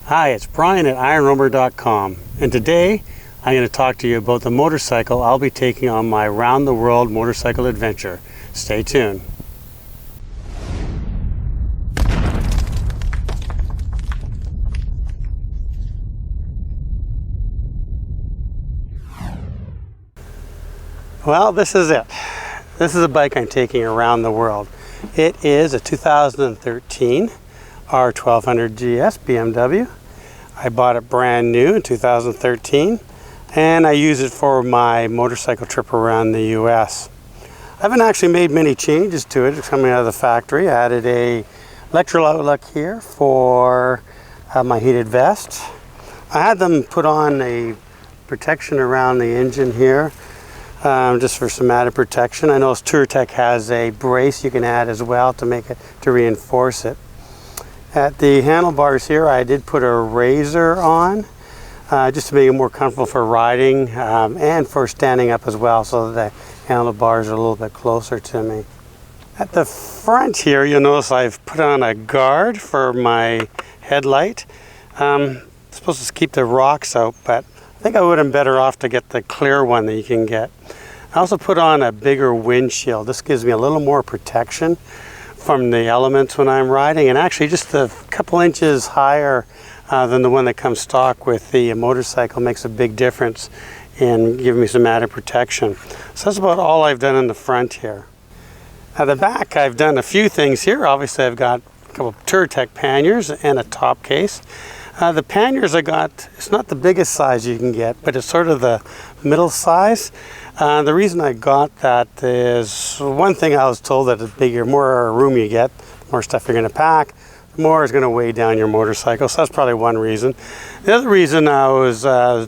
Hi, it's Brian at ironroamer.com, and today I'm going to talk to you about the motorcycle I'll be taking on my round the world motorcycle adventure. Stay tuned. Well, this is it. This is a bike I'm taking around the world. It is a 2013 R1200 GS BMW. I bought it brand new in 2013 and I use it for my motorcycle trip around the US. I haven't actually made many changes to it. It's coming out of the factory. I added a electrical outlet here for my heated vest. I had them put on a protection around the engine here just for some added protection. I know TourTech has a brace you can add as well to make it, to reinforce it. At the handlebars here, I did put a razor on just to make it more comfortable for riding and for standing up as well, so that the handlebars are a little bit closer to me. At the front here, you'll notice I've put on a guard for my headlight. It's supposed to keep the rocks out, but I think I would have been better off to get the clear one that you can get. I also put on a bigger windshield. This gives me a little more protection from the elements when I'm riding, and actually just a couple inches higher than the one that comes stock with the motorcycle makes a big difference in giving me some added protection. So that's about all I've done in the front here. At the back, I've done a few things here. Obviously, I've got a couple of TourTech panniers and a top case. The panniers I got, it's not the biggest size you can get, but it's sort of the middle size. The reason I got that is, one thing I was told that the bigger, more room you get, the more stuff you're going to pack, the more is going to weigh down your motorcycle. So that's probably one reason. The other reason I was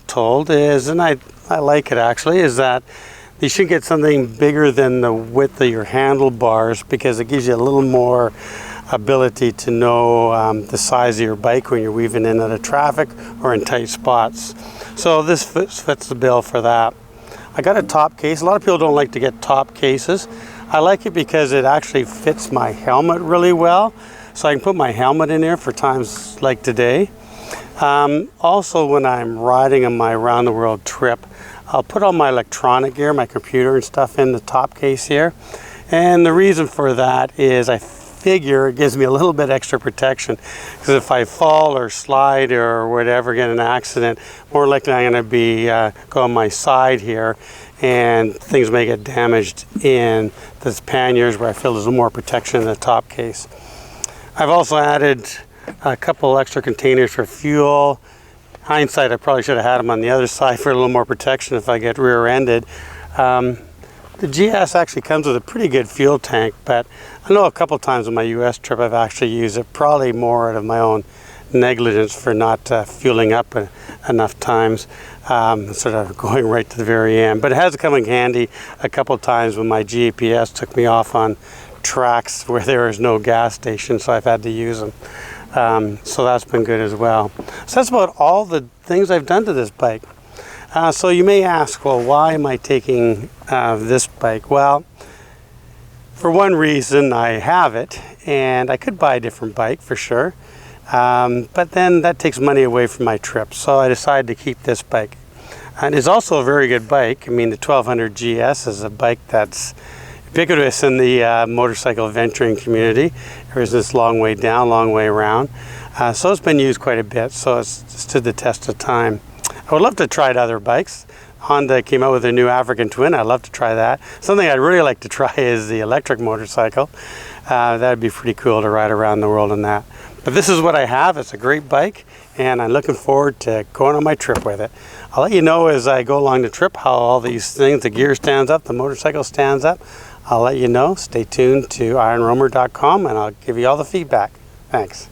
told is, and I like it actually, is that you should get something bigger than the width of your handlebars, because it gives you a little more ability to know the size of your bike when you're weaving in and out of traffic or in tight spots. So this fits the bill for that. I got a top case. A lot of people don't like to get top cases. I like it because it actually fits my helmet really well, so I can put my helmet in there for times like today. Also, when I'm riding on my round the world trip, I'll put all my electronic gear, my computer and stuff, in the top case here. And the reason for that is I figure it gives me a little bit extra protection, because if I fall or slide or whatever, get an accident, more likely I'm going to be go on my side here and things may get damaged in the panniers, where I feel there's a little more protection in the top case. I've also added a couple extra containers for fuel. Hindsight, I probably should have had them on the other side for a little more protection if I get rear-ended. The GS actually comes with a pretty good fuel tank, but I know a couple times on my US trip I've actually used it, probably more out of my own negligence for not fueling up enough times, sort of going right to the very end. But it has come in handy a couple times when my GPS took me off on tracks where there is no gas station, so I've had to use them. So that's been good as well. So that's about all the things I've done to this bike. So you may ask, well, why am I taking this bike? Well, for one reason, I have it, and I could buy a different bike for sure, but then that takes money away from my trip, so I decided to keep this bike. And it's also a very good bike. I mean, the 1200 GS is a bike that's ubiquitous in the motorcycle venturing community. There's this long way down, long way around. So it's been used quite a bit, so it's stood the test of time. I would love to try other bikes. Honda came out with a new African Twin. I'd love to try that. Something I'd really like to try is the electric motorcycle. That'd be pretty cool to ride around the world in that. But this is what I have. It's a great bike, and I'm looking forward to going on my trip with it. I'll let you know as I go along the trip how all these things, the gear stands up, the motorcycle stands up. I'll let you know. Stay tuned to ironroamer.com, and I'll give you all the feedback. Thanks.